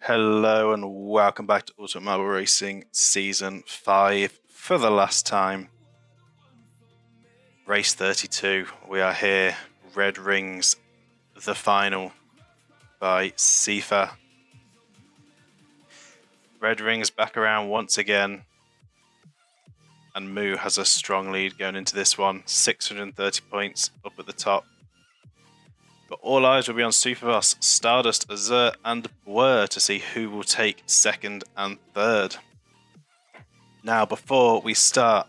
Hello and welcome back to Ultimate Marble Racing Season 5 for the last time. Race 32, we are here, Red Rings, the final by Sifa. Red Rings back around once again, and Moo has a strong lead going into this one, 630 points up at the top. But all eyes will be on Superboss, Stardust, Azur and Blur to see who will take second and third. Now, before we start,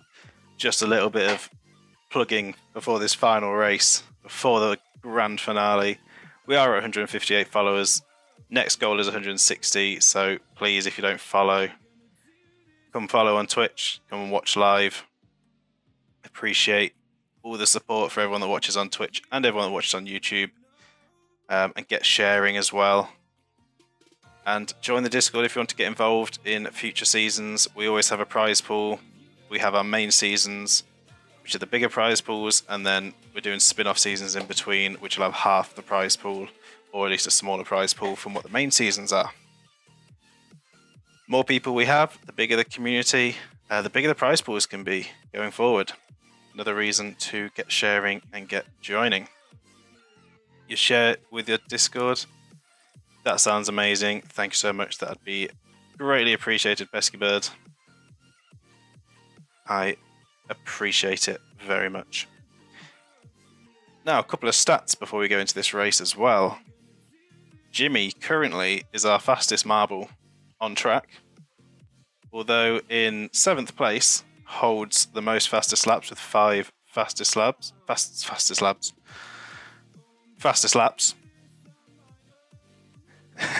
just a little bit of plugging before this final race, before the grand finale. We are at 158 followers. Next goal is 160, so please, if you don't follow, come follow on Twitch, come and watch live. Appreciate all the support for everyone that watches on Twitch and everyone that watches on YouTube. And get sharing as well. And join the Discord if you want to get involved in future seasons. We always have a prize pool. We have our main seasons, which are the bigger prize pools, and then we're doing spin-off seasons in between, which will have half the prize pool, or at least a smaller prize pool from what the main seasons are. More people we have, the bigger the community, the bigger the prize pools can be going forward. Another reason to get sharing and get joining. You share it with your Discord. That sounds amazing. Thank you so much. That'd be greatly appreciated, Pesky Bird. I appreciate it very much. Now, a couple of stats before we go into this race as well. Jimmy currently is our fastest marble on track, although in 7th place holds the most fastest laps with 5 fastest laps.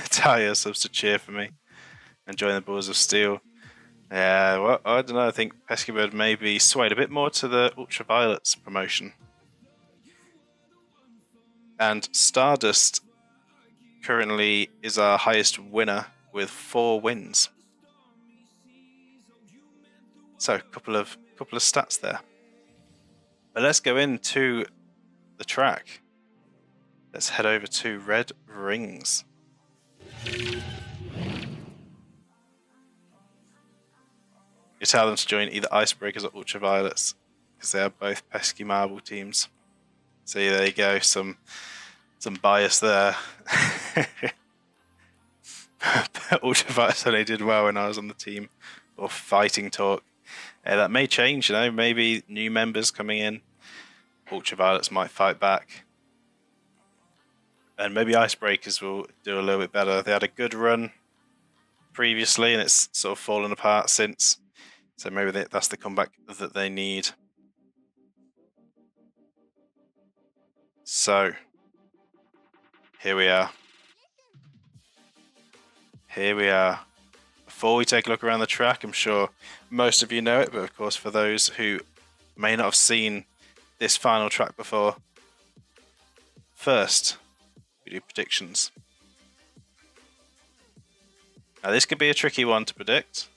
Tyre subs to cheer for me. Enjoying the Balls of Steel. Yeah, well, I don't know. I think Pesky Bird may be swayed a bit more to the Ultraviolets promotion. And Stardust currently is our highest winner with 4 wins. So, a couple of stats there. But let's go into the track. Let's head over to Red Rings. You tell them to join either Icebreakers or Ultraviolets, because they are both pesky marble teams. So there you go, some bias there. Ultraviolets only did well when I was on the team, or Fighting Talk. That may change, you know, maybe new members coming in. Ultraviolets might fight back. And maybe Icebreakers will do a little bit better. They had a good run previously, and it's sort of fallen apart since. So maybe that's the comeback that they need. So, here we are. Here we are. Before we take a look around the track, I'm sure most of you know it, but of course for those who may not have seen this final track before, first, we do predictions. Now this could be a tricky one to predict.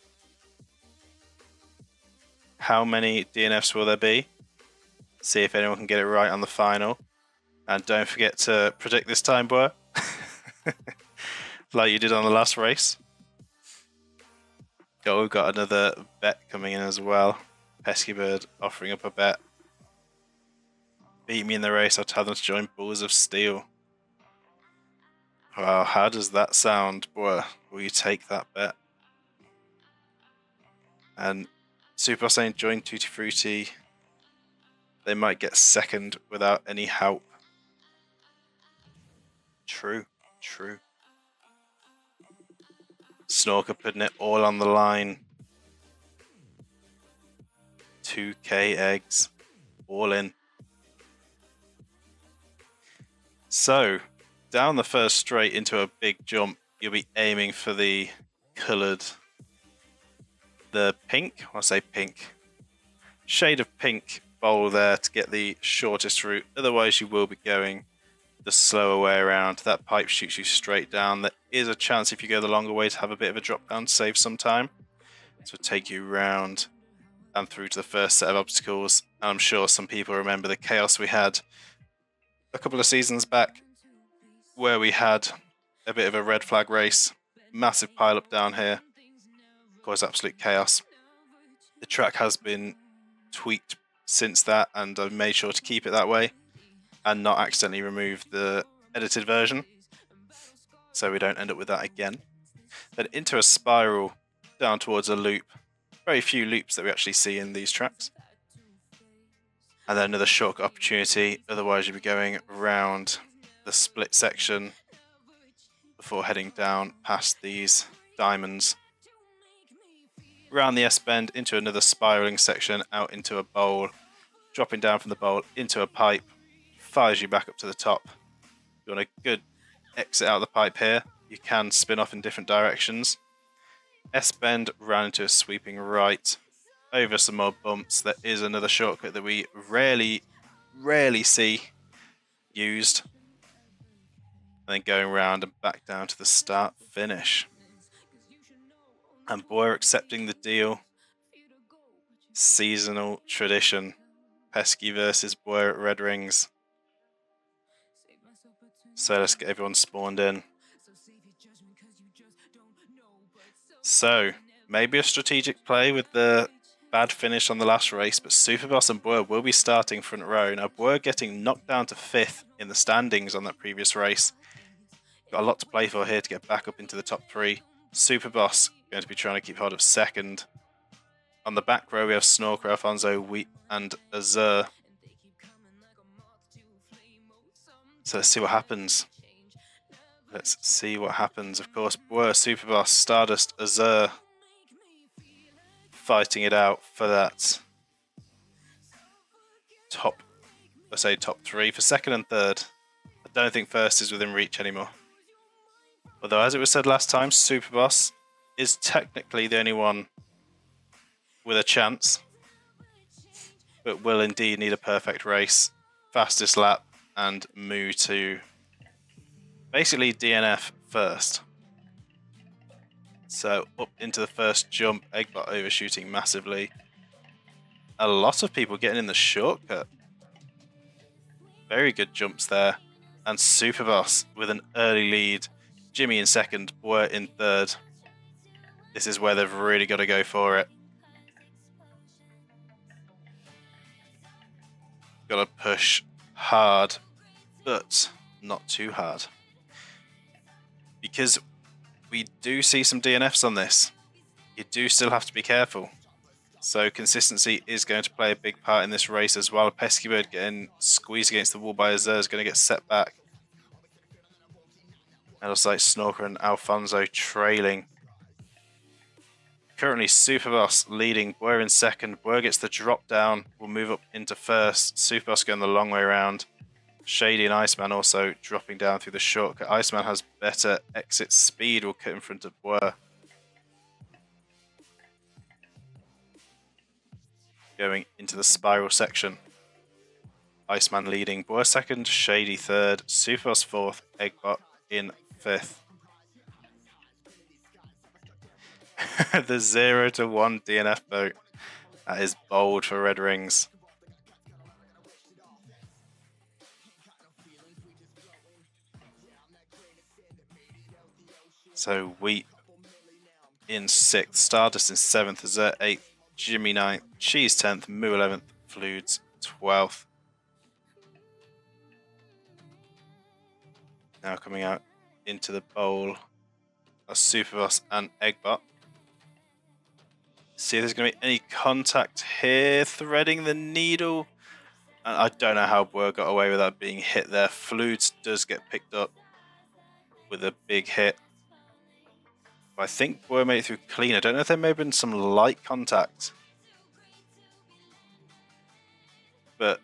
How many DNFs will there be? See if anyone can get it right on the final. And don't forget to predict this time, boy. Like you did on the last race. Oh, we've got another bet coming in as well. Pesky Bird offering up a bet. Beat me in the race, I'll tell them to join Balls of Steel. Wow, how does that sound, boy? Will you take that bet? And Super saying join Tutti Frutti. They might get second without any help. True. Snorker putting it all on the line. 2k eggs. All in. So, down the first straight into a big jump, you'll be aiming for the coloured, the pink, I'll say pink, shade of pink bowl there to get the shortest route. Otherwise, you will be going the slower way around. That pipe shoots you straight down. There is a chance if you go the longer way to have a bit of a drop down to save some time. So take you round and through to the first set of obstacles. And I'm sure some people remember the chaos we had a couple of seasons back where we had a bit of a red flag race. massive pile up down here, cause absolute chaos. The track has been tweaked since that, and I've made sure to keep it that way and not accidentally remove the edited version, so we don't end up with that again. Then into a spiral down towards a loop. Very few loops that we actually see in these tracks. And then another shortcut opportunity, otherwise you'll be going around the split section before heading down past these diamonds. Around the S-bend into another spiraling section, out into a bowl, dropping down from the bowl into a pipe, fires you back up to the top. If you want a good exit out of the pipe here, you can spin off in different directions. S-bend round into a sweeping right, over some more bumps. There is another shortcut that we rarely see used. And then going around and back down to the start finish. And Boyer accepting the deal. Seasonal tradition. Pesky versus Boyer at Red Rings. So let's get everyone spawned in. So, maybe a strategic play with the bad finish on the last race, but Superboss and Boyer will be starting front row. Now, Boyer getting knocked down to 5th in the standings on that previous race. Got a lot to play for here to get back up into the top 3. Superboss going to be trying to keep hold of 2nd. On the back row, we have Snorker, Alfonso, Wheat, and Azur. So let's see what happens. Let's see what happens. Of course, Boyer, Superboss, Stardust, Azur fighting it out for that top 3 for 2nd and 3rd. I don't think 1st is within reach anymore. Although, as it was said last time, Superboss is technically the only one with a chance, but will indeed need a perfect race, fastest lap, and Moo to basically DNF first. So up into the first jump, Eggbot overshooting massively. A lot of people getting in the shortcut. Very good jumps there. And Superboss with an early lead. Jimmy in 2nd, Boyer in 3rd. This is where they've really got to go for it. Got to push hard, but not too hard. Because we do see some DNFs on this. You do still have to be careful. So consistency is going to play a big part in this race as well. Pesky Bird getting squeezed against the wall by Azur is going to get set back. It looks like Snorker and Alfonso trailing. Currently Superboss leading, Boyer in 2nd. Boyer gets the drop down, will move up into 1st. Superboss going the long way around. Shady and Iceman also dropping down through the shortcut. Iceman has better exit speed, will cut in front of Boyer. Going into the spiral section. Iceman leading, Boyer 2nd, Shady 3rd, Superboss 4th, Eggbot in 5th. The 0 to 1 DNF boat. That is bold for Red Rings. So Wheat in 6th, Stardust in 7th, Azur 8th, Jimmy 9th, Cheese 10th, Moo 11th, Fludes 12th. Now coming out into the bowl are Superboss and Eggbot. See if there's going to be any contact here, threading the needle. And I don't know how Boyer got away without being hit there. Fludes does get picked up with a big hit. But I think Boyer made it through clean. I don't know if there may have been some light contact. But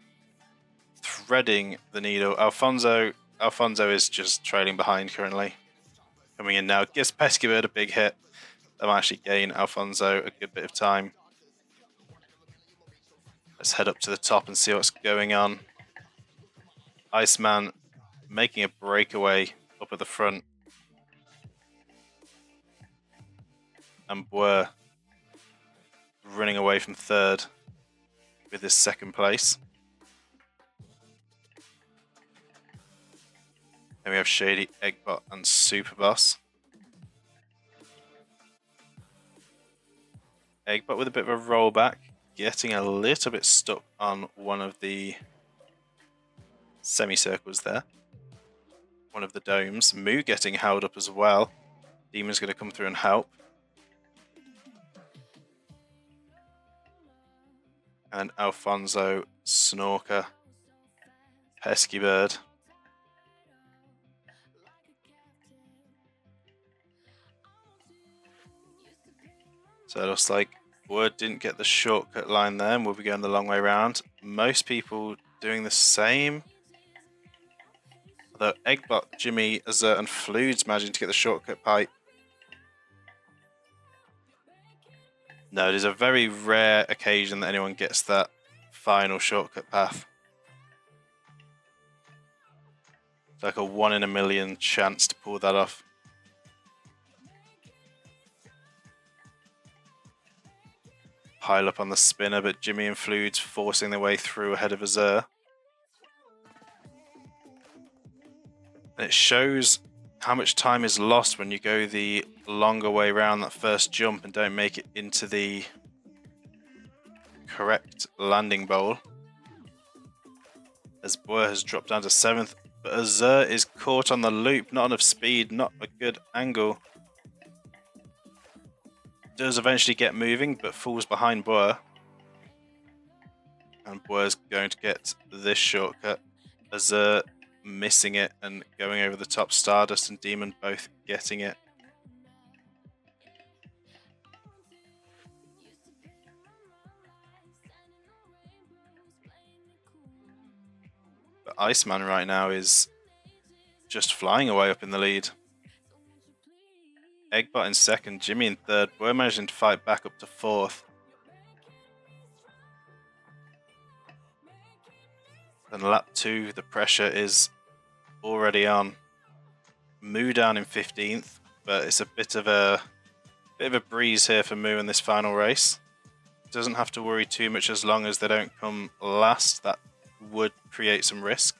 threading the needle. Alfonso is just trailing behind currently. Coming in now. Gives Pesky Bird a big hit. That might actually gain Alfonso a good bit of time. Let's head up to the top and see what's going on. Iceman making a breakaway up at the front. And Boyer running away from 3rd with his 2nd place. Then we have Shady, Eggbot, and Superboss. Eggbot with a bit of a rollback, getting a little bit stuck on one of the semicircles there. One of the domes. Moo getting held up as well. Demon's going to come through and help. And Alfonso, Snorker, Pesky Bird. So it looks like Word didn't get the shortcut line there and we'll be going the long way around. Most people doing the same. Although Eggbot, Jimmy, Azert and Flude's managing to get the shortcut pipe. No, it is a very rare occasion that anyone gets that final shortcut path. It's like a 1 in a million chance to pull that off. Pile up on the spinner, but Jimmy and Flude's forcing their way through ahead of Azur. And it shows how much time is lost when you go the longer way around that first jump and don't make it into the correct landing bowl. As Boer has dropped down to 7th, but Azur is caught on the loop, not enough speed, not a good angle. Does eventually get moving, but falls behind Boer. And Boer's going to get this shortcut. Azur missing it and going over the top. Stardust and Demon both getting it. But Iceman right now is just flying away up in the lead. Eggbot in 2nd, Jimmy in 3rd. We're managing to fight back up to 4th. And lap 2, the pressure is already on. Moo down in 15th, but it's a bit of a breeze here for Moo in this final race. Doesn't have to worry too much as long as they don't come last. That would create some risk.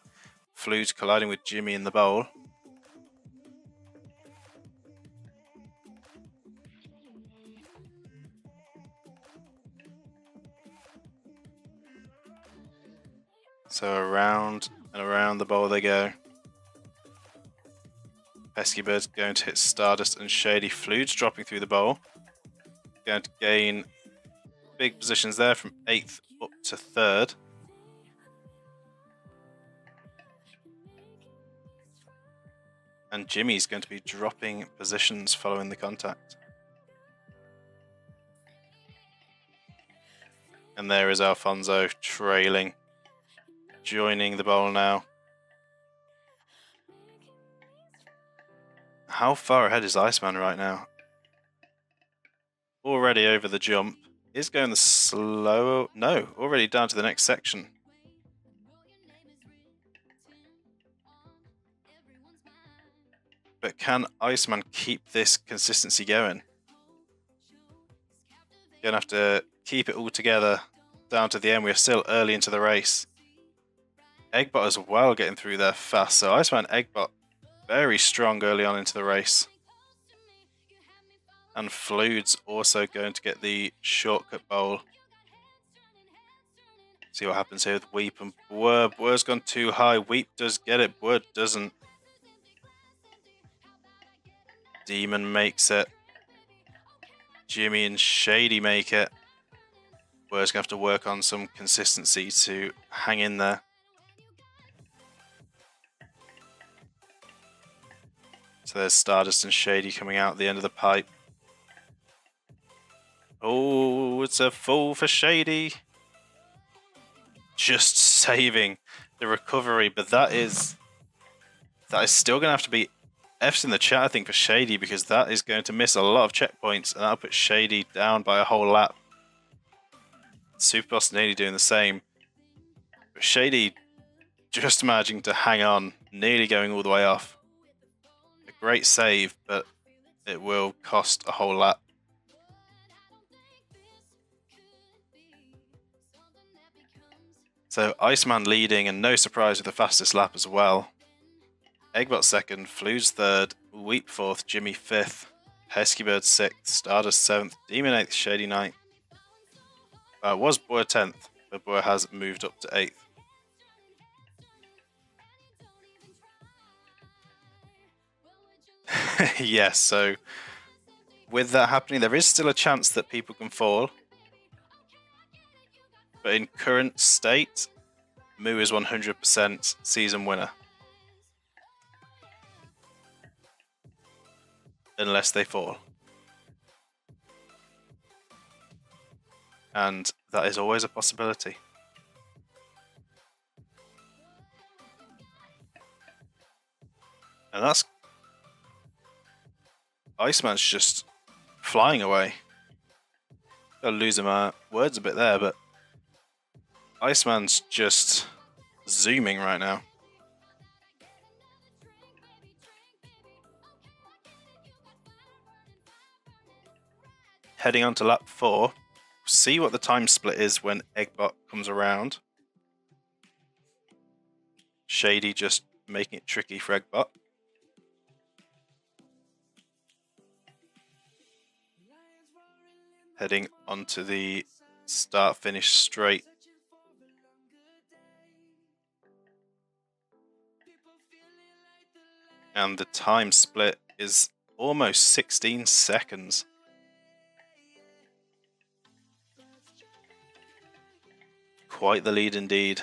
Flute's colliding with Jimmy in the bowl. So around and around the bowl they go. Pesky Bird's going to hit Stardust and Shady. Flute's dropping through the bowl. Going to gain big positions there from 8th up to 3rd. And Jimmy's going to be dropping positions following the contact. And there is Alfonso trailing, joining the bowl now. How far ahead is Iceman right now? Already over the jump. Is going the slow... No, already down to the next section. But can Iceman keep this consistency going? Gonna have to keep it all together down to the end. We're still early into the race. Eggbot as well getting through there fast. So Iceman and Eggbot very strong early on into the race. And Flude's also going to get the shortcut bowl. See what happens here with Weep and Boer. Boer's gone too high. Weep does get it. Boer doesn't. Demon makes it. Jimmy and Shady make it. Boer's going to have to work on some consistency to hang in there. So there's Stardust and Shady coming out at the end of the pipe. Oh, it's a fall for Shady. Just saving the recovery, but that is still going to have to be F's in the chat, I think, for Shady, because that is going to miss a lot of checkpoints, and that'll put Shady down by a whole lap. Superboss nearly doing the same. But Shady just managing to hang on, nearly going all the way off. A great save, but it will cost a whole lap. So Iceman leading, and no surprise with the fastest lap as well. Eggbot 2nd, Flude's 3rd, Weep 4th, Jimmy 5th, Pesky Bird 6th, Stardust 7th, Demon 8th, Shady 9th, Was Boer 10th, but Boer has moved up to 8th. Yes, so with that happening, there is still a chance that people can fall. But in current state, Moo is 100% season winner. Unless they fall. And that is always a possibility. And that's... Iceman's just flying away. Gotta lose my words a bit there, but Iceman's just zooming right now. Heading on to lap 4. See what the time split is when Eggbot comes around. Shady just making it tricky for Eggbot. Heading onto the start-finish straight. And the time split is almost 16 seconds. Quite the lead indeed.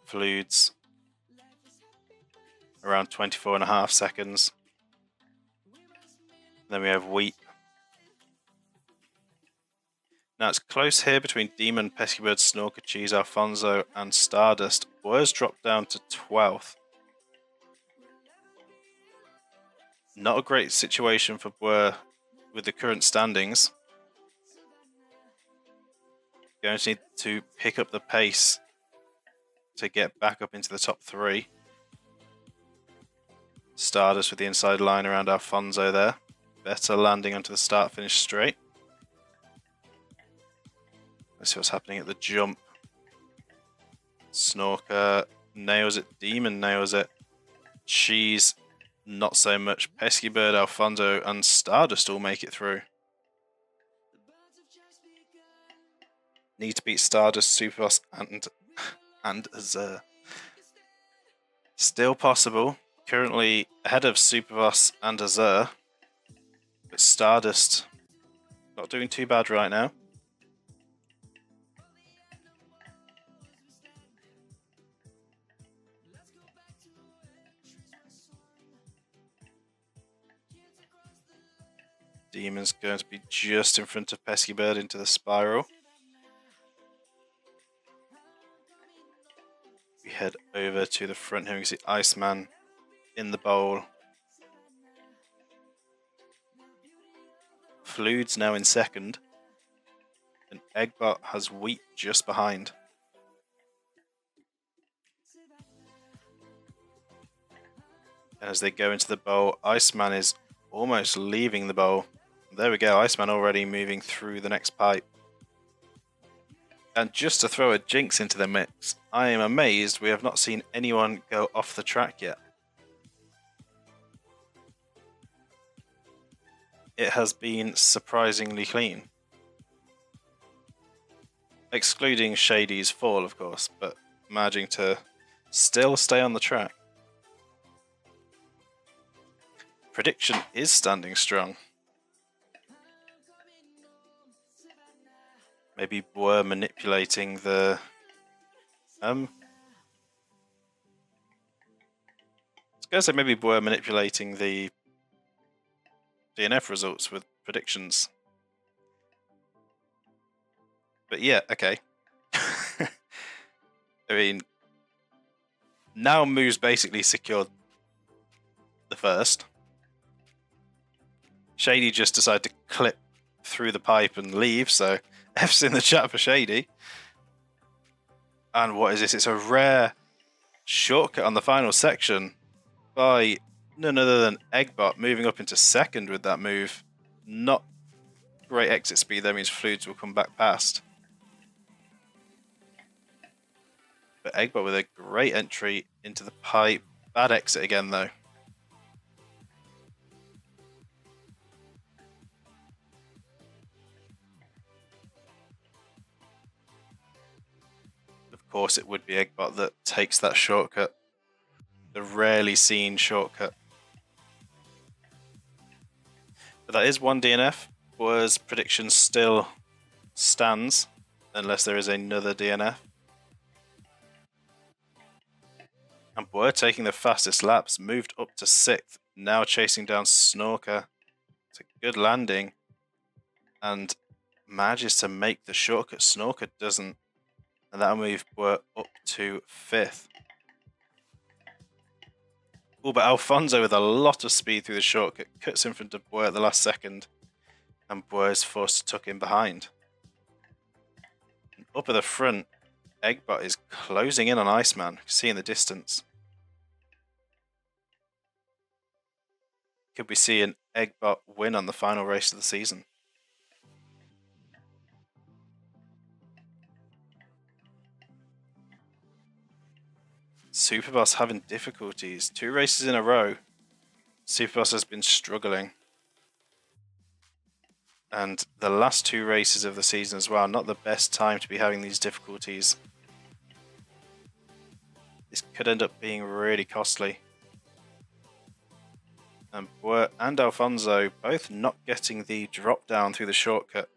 Fluids around 24.5 seconds. Then we have Wheat. Now it's close here between Demon, Peskybird, Snorker, Cheese, Alfonso and Stardust. Boer's dropped down to 12th. Not a great situation for Boer with the current standings. Going to need to pick up the pace to get back up into the top 3. Stardust with the inside line around Alfonso there. Better landing onto the start-finish straight. Let's see what's happening at the jump. Snorker nails it. Demon nails it. Cheese, not so much. Peskybird, Alfonso, and Stardust all make it through. Need to beat Stardust, Superboss, and Azure. Still possible. Currently ahead of Superboss and Azure. But Stardust not doing too bad right now. Demon's going to be just in front of Peskybird into the spiral. We head over to the front here. We can see Iceman in the bowl. Fluid's now in second. And Eggbot has Wheat just behind. And as they go into the bowl, Iceman is almost leaving the bowl. There we go, Iceman already moving through the next pipe. And just to throw a jinx into the mix, I am amazed we have not seen anyone go off the track yet. It has been surprisingly clean. Excluding Shady's fall, of course, but managing to still stay on the track. Prediction is standing strong. Maybe Boer manipulating the... I was going to say maybe Boer manipulating the DNF results with predictions. But yeah, okay. I mean, now Moo's basically secured the first. Shady just decided to clip through the pipe and leave, so F's in the chat for Shady. And what is this? It's a rare shortcut on the final section by none other than Eggbot, moving up into second with that move. Not great exit speed, that means Fluids will come back past. But Eggbot with a great entry into the pipe. Bad exit again though. course it would be Eggbot that takes that shortcut. The rarely seen shortcut. But that is one DNF. Boer's prediction still stands, unless there is another DNF. And Boer taking the fastest laps, moved up to 6th, now chasing down Snorker. It's a good landing, and manages to make the shortcut. Snorker doesn't, and that'll move Boer up to 5th. Oh, but Alfonso with a lot of speed through the shortcut cuts in front of Boer at the last second, and Boer is forced to tuck in behind. And up at the front, Eggbot is closing in on Iceman. You can see in the distance. Could we see an Eggbot win on the final race of the season? Superboss having difficulties. 2 races in a row. Superboss has been struggling. And the last 2 races of the season as well, not the best time to be having these difficulties. This could end up being really costly. And Boer and Alfonso both not getting the drop down through the shortcut.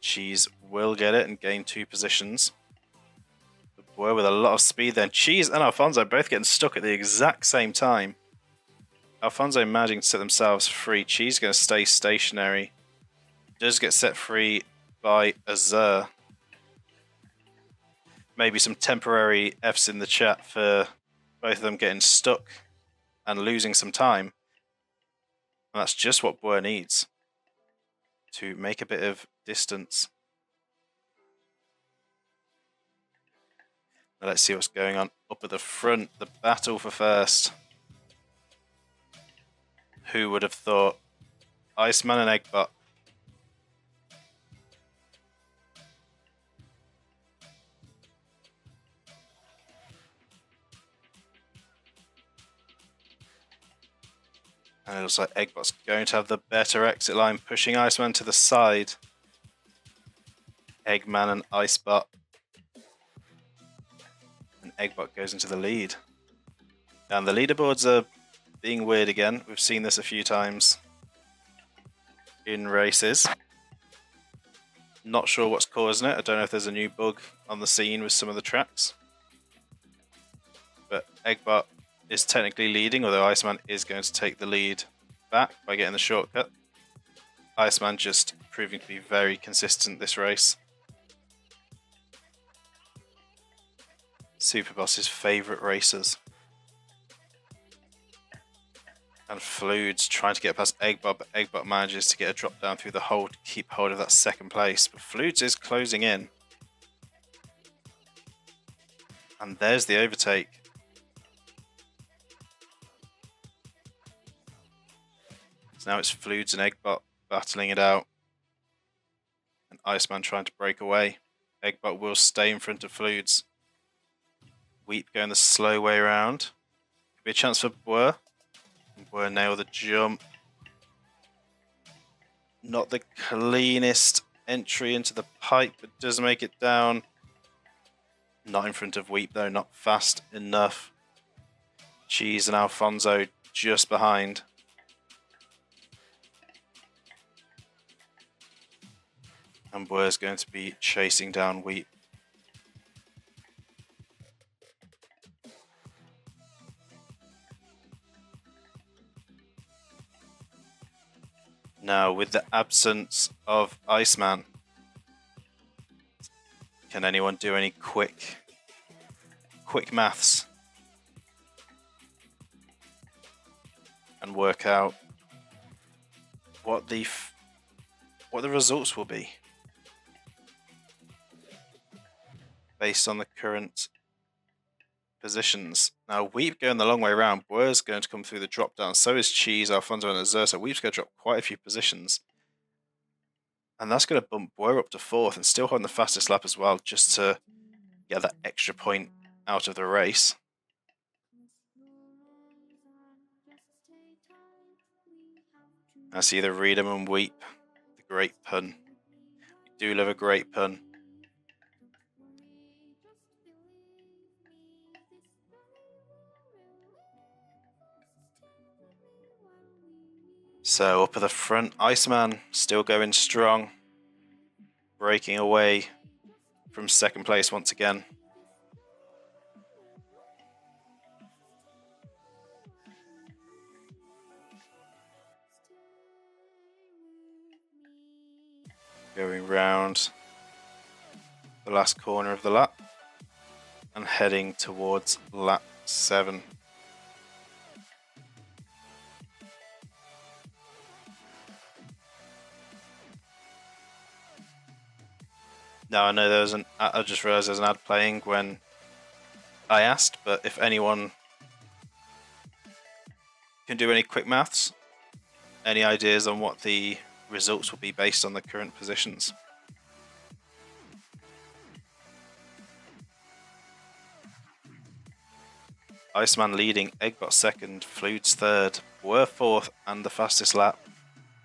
Cheese will get it and gain 2 positions. But Boer with a lot of speed then. Cheese and Alfonso both getting stuck at the exact same time. Alfonso managing to set themselves free. Cheese going to stay stationary. Does get set free by Azur. Maybe some temporary Fs in the chat for both of them getting stuck and losing some time. And that's just what Boer needs to make a bit of distance. Now let's see what's going on up at the front. The battle for first. Who would have thought? Iceman and Eggbot. And it looks like Eggbot's going to have the better exit line, pushing Iceman to the side. Eggman and Icebot. And Eggbot goes into the lead. And the leaderboards are being weird again. We've seen this a few times in races. Not sure what's causing it. I don't know if there's a new bug on the scene with some of the tracks. But Eggbot is technically leading, although Iceman is going to take the lead back by getting the shortcut. Iceman just proving to be very consistent this race. Superboss's favourite racers. And Fludes trying to get past Eggbot, but Eggbot manages to get a drop down through the hole to keep hold of that 2nd place. But Fludes is closing in. And there's the overtake. So now it's Fludes and Eggbot battling it out. And Iceman trying to break away. Eggbot will stay in front of Fludes. Weep going the slow way around. Could be a chance for Boer. Boer nail the jump. Not the cleanest entry into the pipe, but does make it down. Not in front of Weep though, not fast enough. Cheese and Alfonso just behind. And Boer's going to be chasing down Weep. Now, with the absence of Iceman, can anyone do any quick maths and work out what the results will be based on the current positions? Now, Weep going the long way around. Boer's going to come through the drop down. So is Cheese, Alfonso, and Azur. So Weep's going to drop quite a few positions. And that's going to bump Boer up to 4th and still holding the fastest lap as well, just to get that extra point out of the race. That's either Read 'em and Weep, the great pun. We do love a great pun. So up at the front, Iceman still going strong, breaking away from second place once again. Going round the last corner of the lap and heading towards lap 7. Now I know I just realised there's an ad playing when I asked, but if anyone can do any quick maths, any ideas on what the results will be based on the current positions? Iceman leading, Eggbot second, Fludes third, Were fourth and the fastest lap,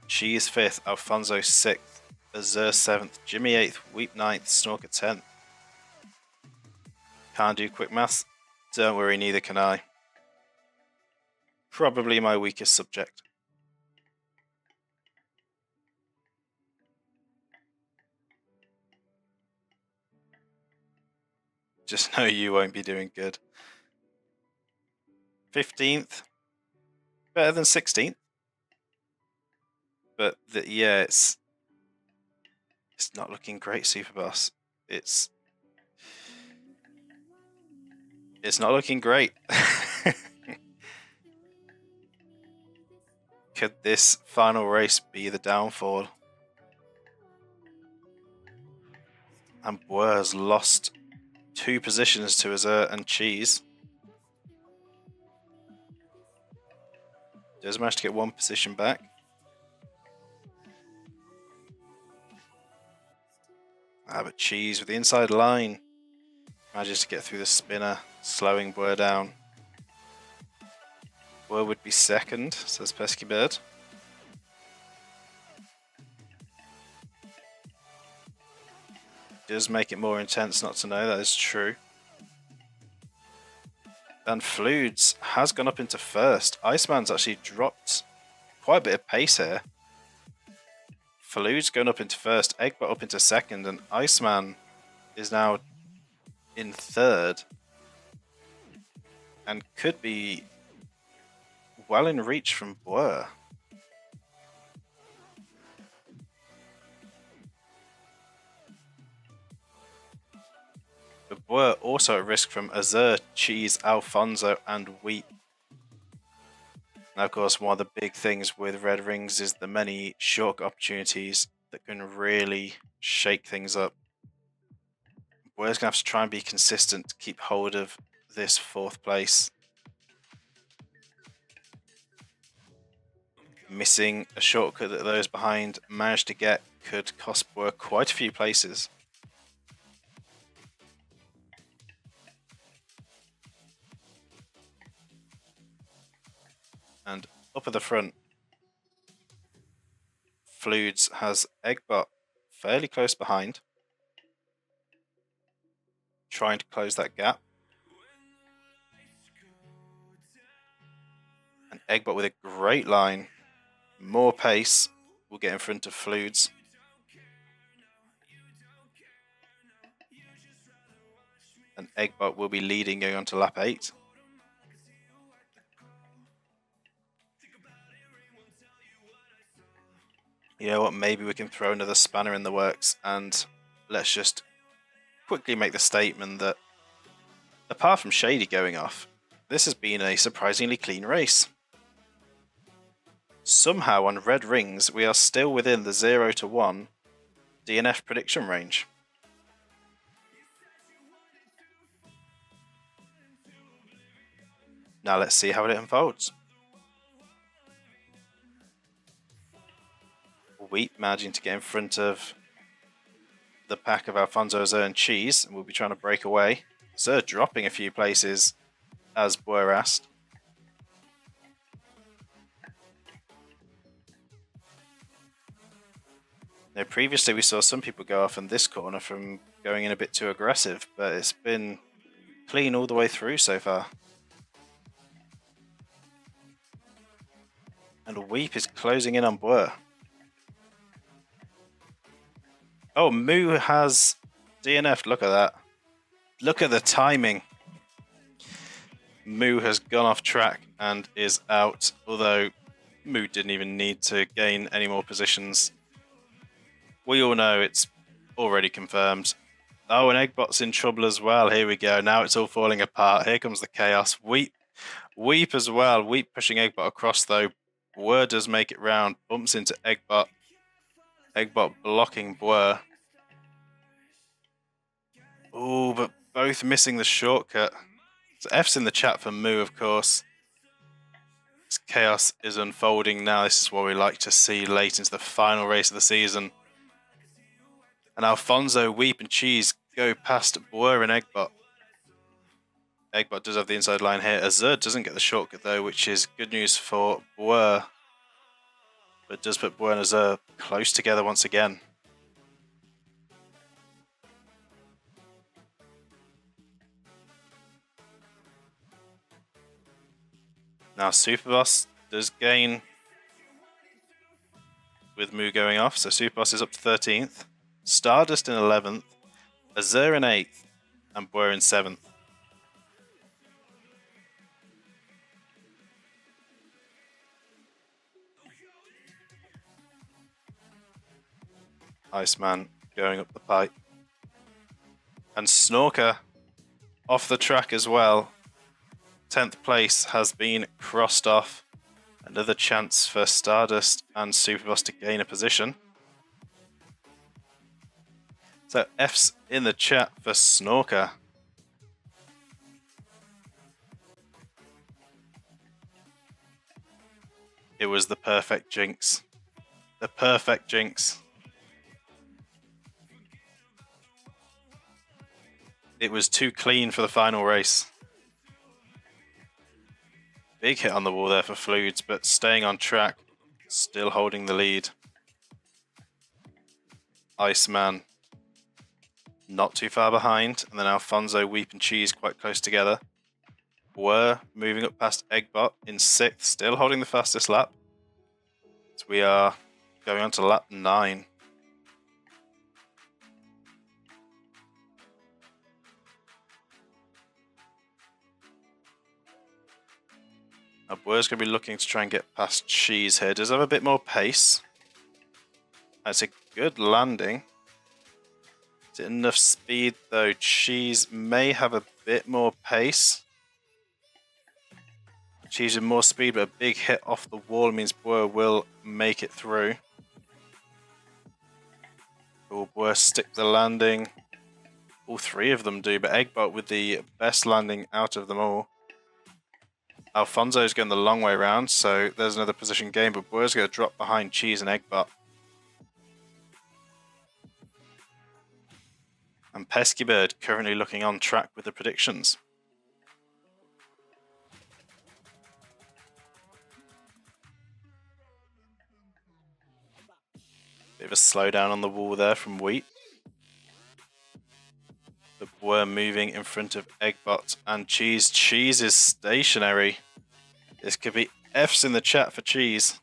Cheese fifth, Alfonso sixth, Azur seventh, Jimmy eighth, Weep ninth, Snorker 10th. Can't do quick maths? Don't worry, neither can I. Probably my weakest subject. Just know you won't be doing good. 15th, better than 16th. But yeah, it's not looking great, Superboss. It's not looking great. Could this final race be the downfall? And Boer has lost 2 positions to Azur and Cheese. Does manage to get 1 position back. But Cheese with the inside line manages to get through the spinner, slowing Boer down. Boer would be second, says Pesky Bird. Does make it more intense not to know, that is true. And Fludes has gone up into first. Iceman's actually dropped quite a bit of pace here. Fludes going up into first, Eggbot up into second, and Iceman is now in third. And could be well in reach from Boer. But Boer also at risk from Azur, Cheese, Alfonso, and Wheat. Now, of course, one of the big things with Red Rings is the many short opportunities that can really shake things up. Boer's going to have to try and be consistent to keep hold of this 4th place. Missing a shortcut that those behind managed to get could cost Boer quite a few places. And up at the front, Fludes has Eggbot fairly close behind, trying to close that gap. And Eggbot with a great line, more pace, will get in front of Fludes. And Eggbot will be leading going on to lap 8. You know what, maybe we can throw another spanner in the works and let's just quickly make the statement that apart from Shady going off, this has been a surprisingly clean race. Somehow on Red Rings, we are still within the 0 to 1 DNF prediction range. Now let's see how it unfolds. Wheat managing to get in front of the pack of Alfonso, Azur, and Cheese, and we'll be trying to break away. Azur dropping a few places, as Boer asked. Now, previously we saw some people go off in this corner from going in a bit too aggressive, but it's been clean all the way through so far. And Weep is closing in on Blur. Oh, Moo has DNF'd. Look at that. Look at the timing. Moo has gone off track and is out, although Moo didn't even need to gain any more positions. We all know it's already confirmed. Oh, and Eggbot's in trouble as well. Here we go. Now it's all falling apart. Here comes the chaos. Weep as well. Weep pushing Eggbot across, though. Blur does make it round. Bumps into Eggbot. Eggbot blocking Blur. Oh, but both missing the shortcut. So F's in the chat for Moo, of course. This chaos is unfolding now. This is what we like to see late into the final race of the season. And Alfonso, Weep, and Cheese go past Blur and Eggbot. Eggbot does have the inside line here. Azur doesn't get the shortcut, though, which is good news for Blur. But it does put Blur and Azur close together once again. Now Superboss does gain with Moo going off, so Superboss is up to 13th. Stardust in 11th, Azur in 8th, and Blur in 7th. Iceman going up the pipe. And Snorker off the track as well. 10th place has been crossed off. Another chance for Stardust and Superboss to gain a position. So F's in the chat for Snorker. It was the perfect jinx. The perfect jinx. It was too clean for the final race. Big hit on the wall there for Fluids, but staying on track, still holding the lead. Iceman not too far behind, and then Alfonso, Weep, and Cheese quite close together. Blur moving up past Eggbot in 6th, still holding the fastest lap. So we are going on to lap 9. Now Blur's going to be looking to try and get past Cheese here. Does have a bit more pace. That's a good landing. Is it enough speed though? Cheese may have a bit more pace. Cheese with more speed, but a big hit off the wall means Blur will make it through. Will Blur stick the landing? All three of them do, but Eggbot with the best landing out of them all. Alfonso's going the long way around, so there's another position gain, but Blur's going to drop behind Cheese and Eggbot. And Pesky Bird currently looking on track with the predictions. Bit of a slowdown on the wall there from Wheat. The Blur moving in front of Eggbot and Cheese. Cheese is stationary. This could be F's in the chat for Cheese.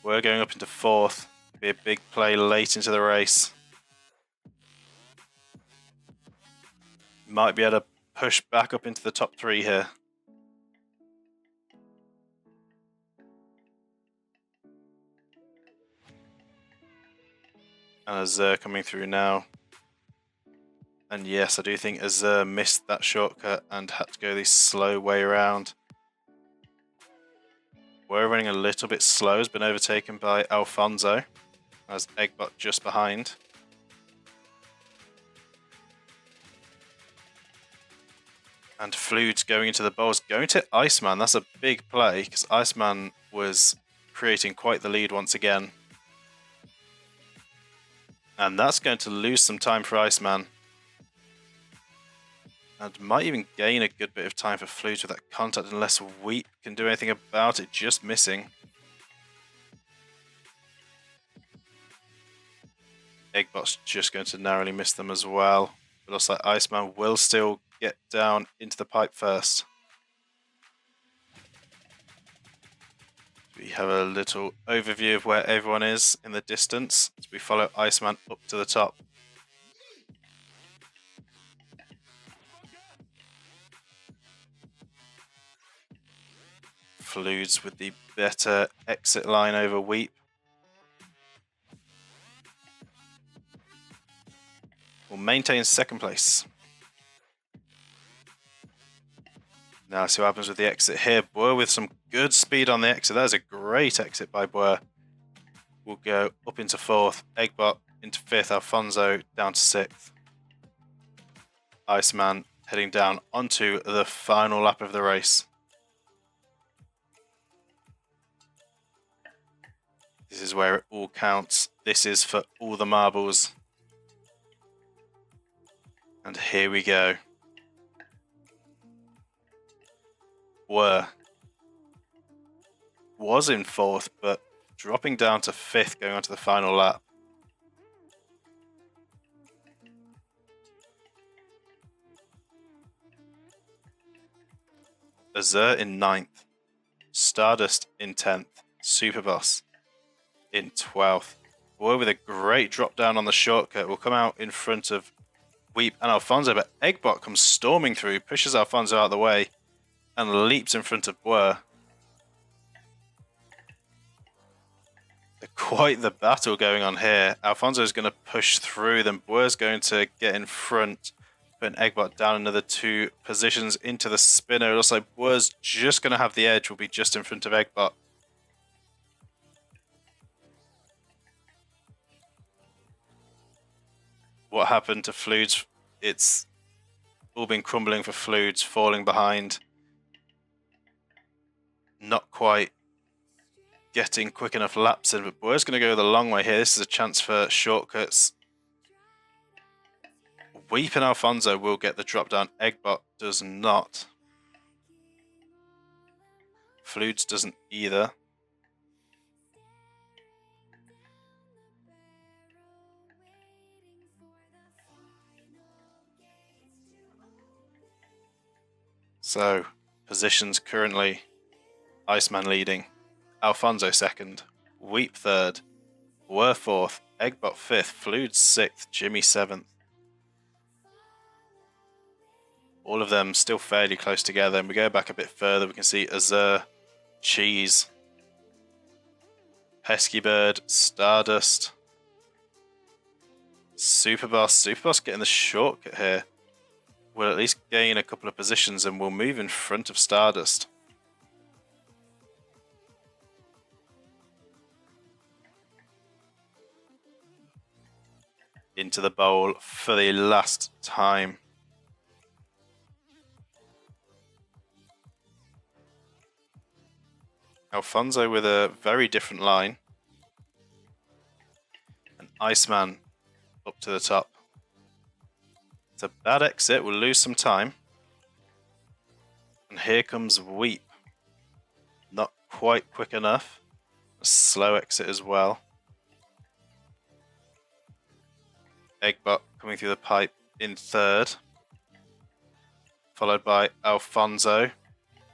Blur going up into 4th. Be a big play late into the race. Might be able to push back up into the top 3 here. And Azur coming through now. And yes, I do think Azur missed that shortcut and had to go the slow way around. We're running a little bit slow, has been overtaken by Alfonso, as Eggbot just behind. And Fluid's going into the bowls, going to Iceman. That's a big play, because Iceman was creating quite the lead once again. And that's going to lose some time for Iceman. And might even gain a good bit of time for Fluid with that contact, unless Wheat can do anything about it, just missing. Eggbot's just going to narrowly miss them as well. But looks like Iceman will still get down into the pipe first. We have a little overview of where everyone is in the distance as we follow Iceman up to the top. Fluids with the better exit line over Weep. Will maintain second place. Now see what happens with the exit here. Boer with some good speed on the exit. That is a great exit by Boer. We'll go up into fourth. Eggbot into fifth. Alfonso down to sixth. Iceman heading down onto the final lap of the race. This is where it all counts. This is for all the marbles. And here we go. Was in fourth, but dropping down to fifth going on to the final lap. Azure in ninth. Stardust in 10th. Superboss in 12th. Boy with a great drop down on the shortcut. Will come out in front of Weep and Alfonso, but Eggbot comes storming through, pushes Alfonso out of the way, and leaps in front of Boer. Quite the battle going on here. Alfonso is going to push through, then Boer's going to get in front, putting Eggbot down another 2 positions into the spinner. It looks like Boer's just going to have the edge, will be just in front of Eggbot. What happened to Fluids? It's all been crumbling for Fluids, falling behind. Not quite getting quick enough laps in, but Boer's going to go the long way here. This is a chance for shortcuts. Weep and Alfonso will get the drop down. Eggbot does not. Fluids doesn't either. So, positions currently, Iceman leading, Alfonso second, Weep third, Boer fourth, Eggbot fifth, Fluids sixth, Jimmy seventh. All of them still fairly close together, and we go back a bit further, we can see Azure, Cheese, Pesky Bird, Stardust, Superboss. Superboss getting the shortcut here. We'll at least gain a couple of positions and we'll move in front of Stardust. Into the bowl for the last time. Alfonso with a very different line. And Iceman up to the top. It's a bad exit, we'll lose some time. And here comes Weep. Not quite quick enough. A slow exit as well. Eggbot coming through the pipe in third. Followed by Alfonso.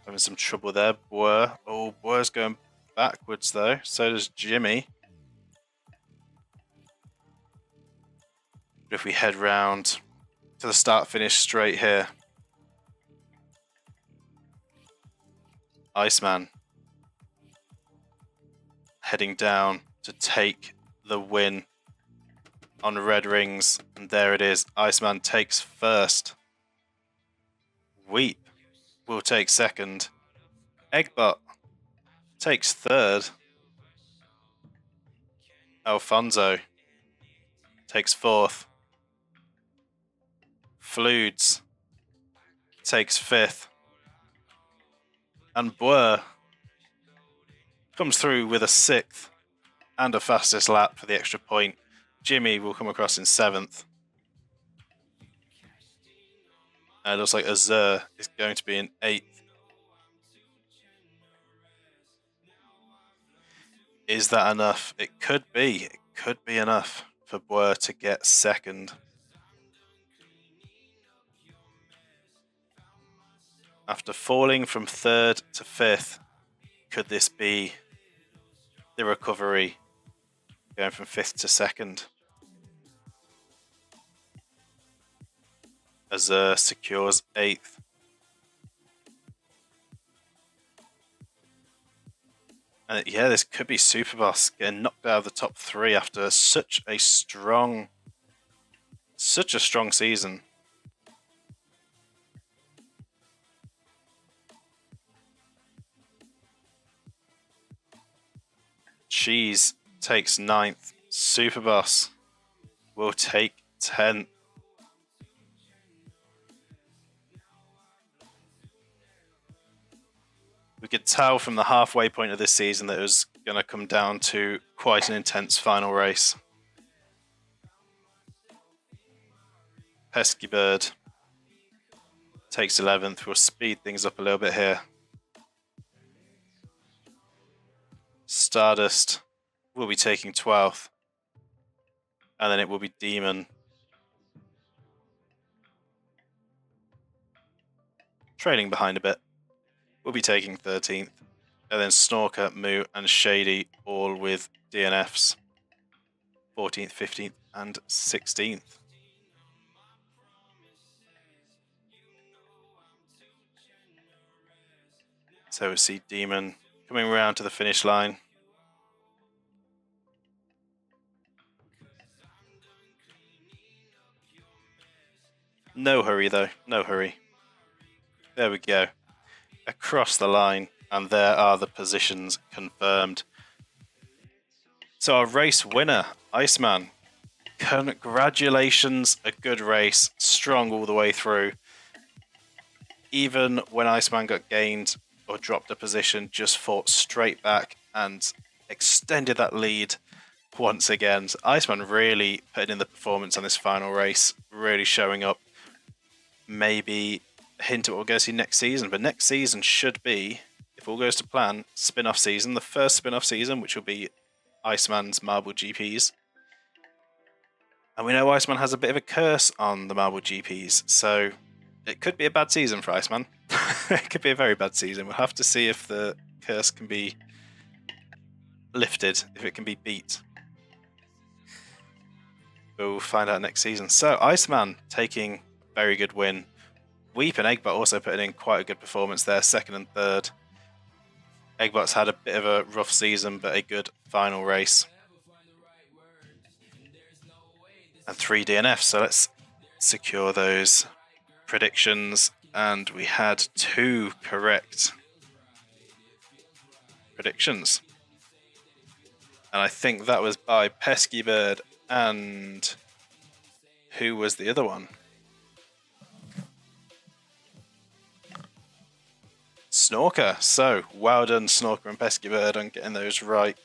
Having some trouble there. Boer. Oh, Boer's going backwards though. So does Jimmy. But if we head round to the start finish straight here. Iceman heading down to take the win on red rings, and there it is. Iceman takes first. Weep will take second. Eggbot takes third. Alfonso takes fourth. Fluids takes fifth. And Boer comes through with a sixth and a fastest lap for the extra point. Jimmy will come across in seventh. And it looks like Azure is going to be in eighth. Is that enough? It could be. It could be enough for Boer to get second. After falling from third to fifth, could this be the recovery going from fifth to second? Azur secures eighth. And yeah, this could be Superboss getting knocked out of the top three after such a strong season. Cheese takes 9th. Superboss will take 10th. We could tell from the halfway point of this season that it was going to come down to quite an intense final race. Pesky Bird takes 11th. We'll speed things up a little bit here. Stardust will be taking 12th. And then it will be Demon. Trailing behind a bit. We'll be taking 13th. And then Snorker, Moo, and Shady all with DNFs. 14th, 15th, and 16th. So we see Demon coming around to the finish line. No hurry though, no hurry. There we go. Across the line, and there are the positions confirmed. So our race winner, Iceman. Congratulations, a good race, strong all the way through. Even when Iceman got gained or dropped a position, just fought straight back and extended that lead once again. So Iceman really putting in the performance on this final race, really showing up. Maybe a hint at what we're going to see next season, but next season should be, if all goes to plan, spin-off season, the first spin-off season, which will be Iceman's Marble GPs. And we know Iceman has a bit of a curse on the Marble GPs, so it could be a bad season for Iceman. It could be a very bad season. We'll have to see if the curse can be lifted, if it can be beat. We'll find out next season. So Iceman taking a very good win. Weep and Eggbot also putting in quite a good performance there, second and third. Eggbot's had a bit of a rough season, but a good final race. And 3 DNFs, so let's secure those predictions. And we had 2 correct predictions. And I think that was by Pesky Bird and who was the other one? Snorker. So well done, Snorker and Pesky Bird, on getting those right.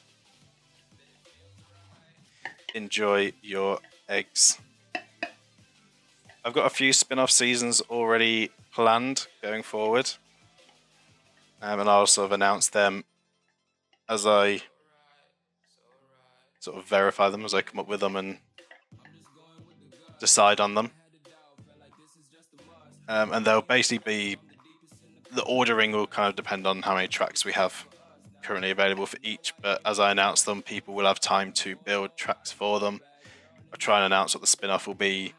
Enjoy your eggs. I've got a few spin-off seasons already planned going forward. And I'll sort of announce them as I sort of verify them, as I come up with them and decide on them. And they'll basically be, the ordering will kind of depend on how many tracks we have currently available for each, but as I announce them, people will have time to build tracks for them. I'll try and announce what the spin-off will be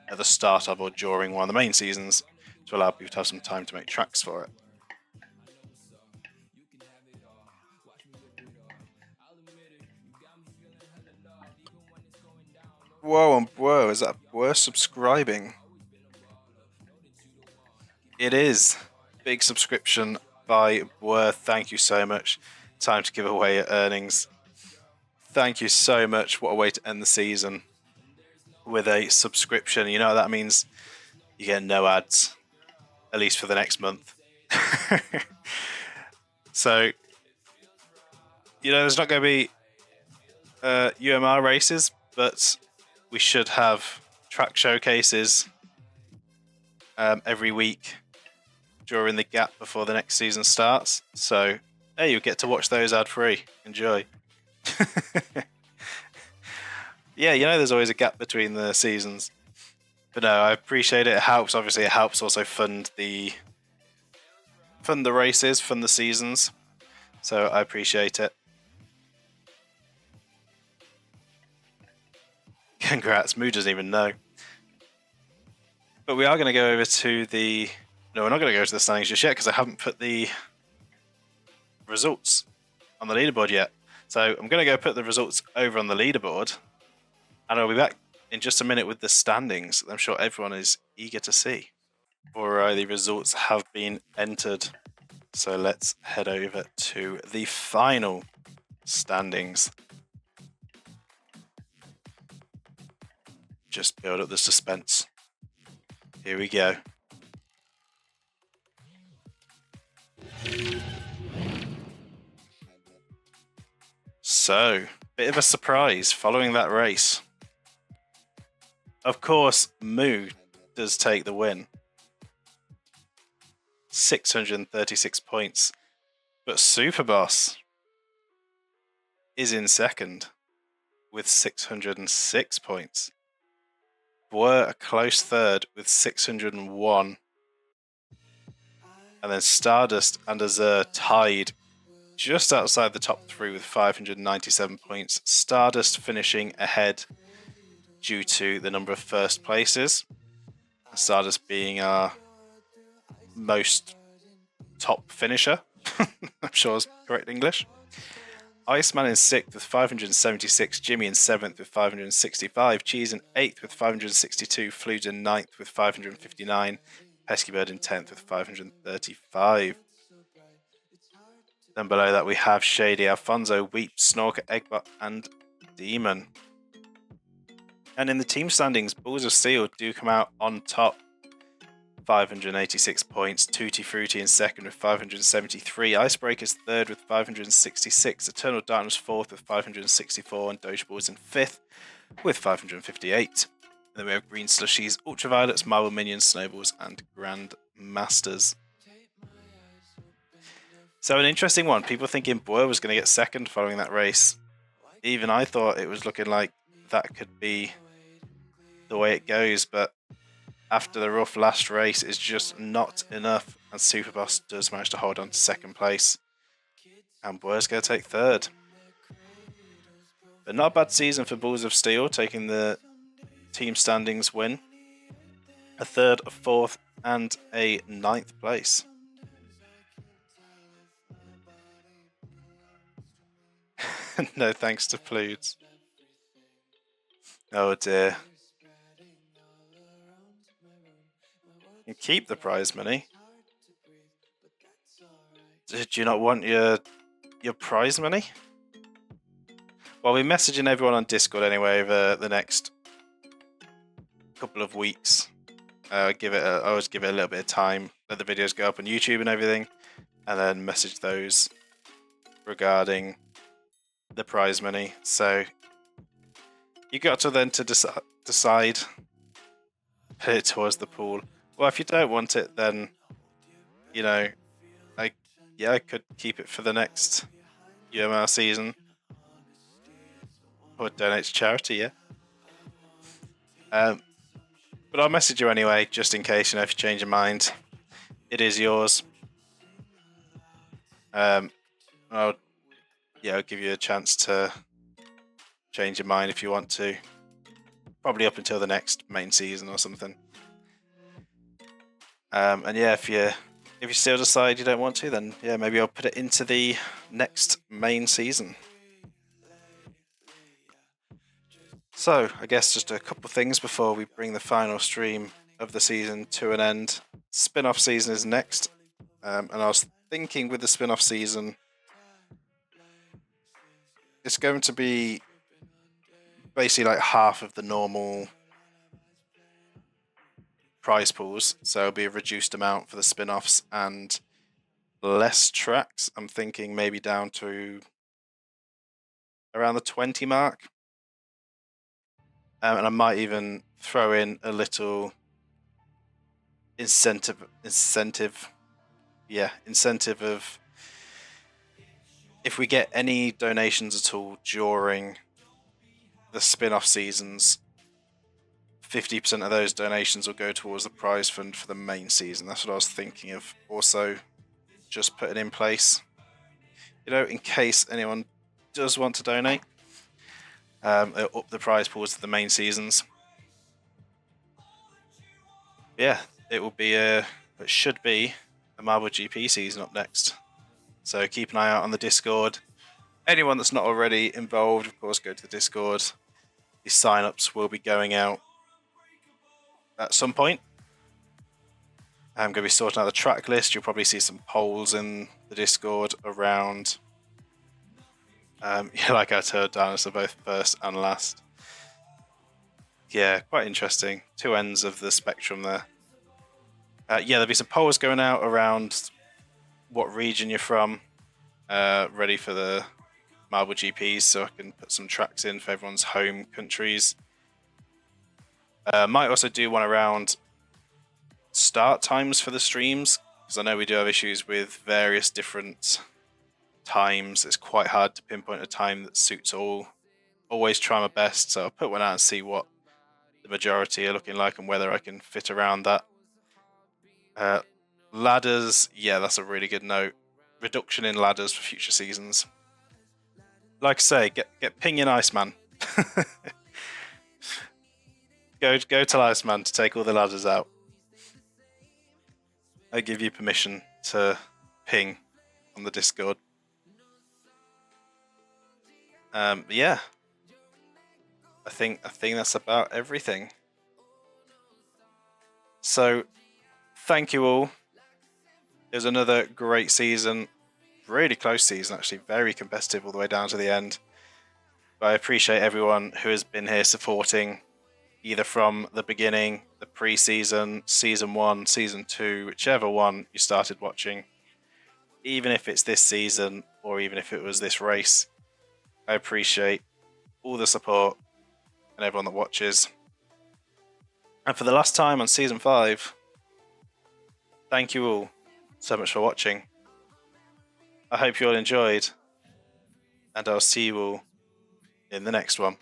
at the start of or during one of the main seasons to allow people to have some time to make tracks for it. Whoa, and whoa, is that worth subscribing? It is. Big subscription by Worth. Thank you so much. Time to give away your earnings. Thank you so much. What a way to end the season with a subscription. You know what that means? You get no ads, at least for the next month. So, you know, there's not going to be UMR races, but we should have track showcases every week during the gap before the next season starts. So, hey, you get to watch those ad-free. Enjoy. Yeah, there's always a gap between the seasons. But no, I appreciate it. It helps. Obviously, it helps also fund the races, fund the seasons. So I appreciate it. Congrats. Moo doesn't even know. But we are going to go over to the... No, we're not going to go to the standings just yet because I haven't put the results on the leaderboard yet. So I'm going to go put the results over on the leaderboard. And I'll be back in just a minute with the standings. I'm sure everyone is eager to see. Alright, the results have been entered. So let's head over to the final standings. Just build up the suspense. Here we go. So, bit of a surprise following that race. Of course, Moo does take the win. 636 points. But Superboss is in second with 606 points. Were a close third with 601. And then Stardust and Azure tied just outside the top three with 597 points. Stardust finishing ahead due to the number of first places. Stardust being our most top finisher. I'm sure is correct English. Iceman in 6th with 576, Jimmy in 7th with 565, Cheese in 8th with 562, Flute in 9th with 559, Pesky Bird in 10th with 535. Then below that we have Shady, Alfonso, Weep, Snorker, Eggbot and Demon. And in the team standings, Balls of Steel do come out on top. 586 points, Tutti Frutti in second with 573, Icebreakers third with 566, Eternal Darkness fourth with 564, and Dogeballs in fifth with 558. And then we have Green Slushies, Ultraviolets, Marble Minions, Snowballs, and Grand Masters. So an interesting one. People thinking Boer was going to get second following that race. Even I thought it was looking like that could be the way it goes, but after the rough last race, it's just not enough, and Superboss does manage to hold on to second place, and Boer's going to take third. But not a bad season for Balls of Steel, taking the team standings win. A third, a fourth, and a 9th place. No thanks to Pludes. Oh dear. You can keep the prize money. Did you not want your prize money? Well, we're messaging everyone on Discord anyway over the next couple of weeks. I always give it a little bit of time, let the videos go up on YouTube and everything, and then message those regarding the prize money. So you got to then to decide, put it towards the pool. Well, if you don't want it, then I could keep it for the next UMR season or donate to charity. Yeah. But I'll message you anyway, just in case, if you change your mind. It is yours. I'll give you a chance to change your mind if you want to. Probably up until the next main season or something. And yeah, if you still decide you don't want to, then yeah, maybe I'll put it into the next main season. So, I guess just a couple things before we bring the final stream of the season to an end. Spin-off season is next, and I was thinking with the spin-off season, it's going to be basically like half of the normal prize pools, so it'll be a reduced amount for the spin-offs and less tracks. I'm thinking maybe down to around the 20 mark. And I might even throw in a little incentive of if we get any donations at all during the spin-off seasons, 50% of those donations will go towards the prize fund for the main season. That's what I was thinking of also just putting in place, in case anyone does want to donate. It'll up the prize pools to the main seasons. Yeah, it should be a Marble GP season up next. So keep an eye out on the Discord. Anyone that's not already involved, of course, go to the Discord. The sign-ups will be going out at some point. I'm going to be sorting out the track list. You'll probably see some polls in the Discord around, like I told Dan, so both first and last. Yeah, quite interesting. Two ends of the spectrum there. There'll be some polls going out around what region you're from, ready for the Marble GPs, so I can put some tracks in for everyone's home countries. Might also do one around start times for the streams, because I know we do have issues with various different times. It's quite hard to pinpoint a time that suits all. Always try my best, so I'll put one out and see what the majority are looking like and whether I can fit around that. Ladders, yeah, that's a really good note. Reduction in ladders for future seasons. Like I say, get pinging Iceman. Go tell Iceman to take all the ladders out. I give you permission to ping on the Discord. Yeah, I think that's about everything. So, thank you all. It was another great season, really close season actually, very competitive all the way down to the end. But I appreciate everyone who has been here supporting, either from the beginning, the pre-season, season 1, season 2, whichever one you started watching. Even if it's this season or even if it was this race, I appreciate all the support and everyone that watches. And for the last time on season 5, thank you all so much for watching. I hope you all enjoyed, and I'll see you all in the next one.